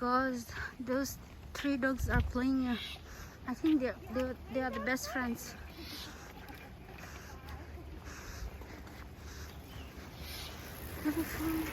because those three dogs are playing. I think they are the best friends. Have fun.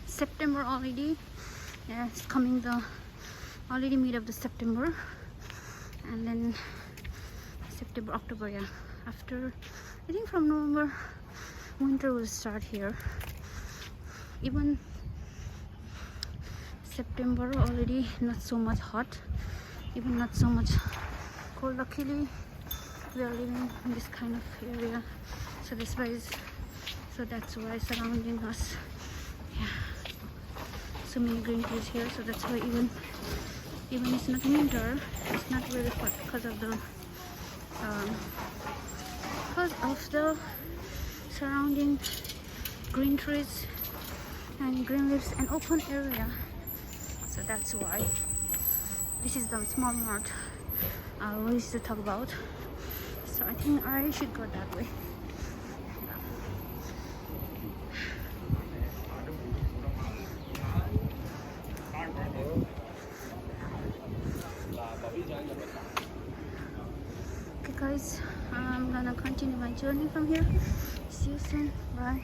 September already. Yeah, it's coming the already mid of the September, and then September, October. Yeah, after I think from November winter will start here. Even September already not so much hot, even not so much cold. Luckily we are living in this kind of area, so that's why surrounding us, yeah, so many green trees here. So that's why even it's not winter, it's not really hot because of the surrounding green trees and green leaves and open area. So that's why this is the small mart I always used to talk about. So I think I should go that way. Okay guys, I'm gonna continue my journey from here. See you soon. Bye.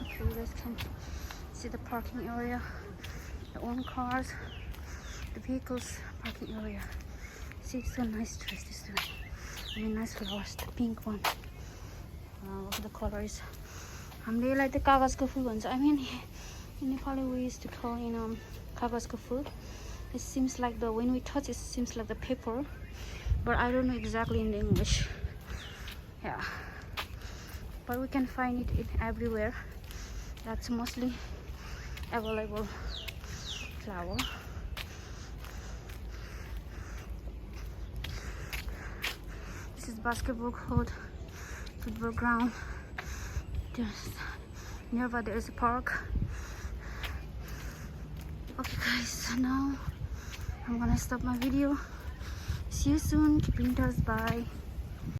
Okay, you guys can see the parking area, the own cars, the vehicles parking area. See, it's so nice trees this time. I mean, nice flowers, the pink one. The colors. हामीले like the कागजको फूल भन्छ. I mean, in Nepali we used to call कागजको fool. It seems like when we touch it seems like the paper, but I don't know exactly in English. Yeah, but we can find it everywhere. That's mostly available flower. This is basketball court, football ground. Just nearby there is a park. Okay guys, so now I'm gonna stop my video. See you soon. Keep in touch. Bye.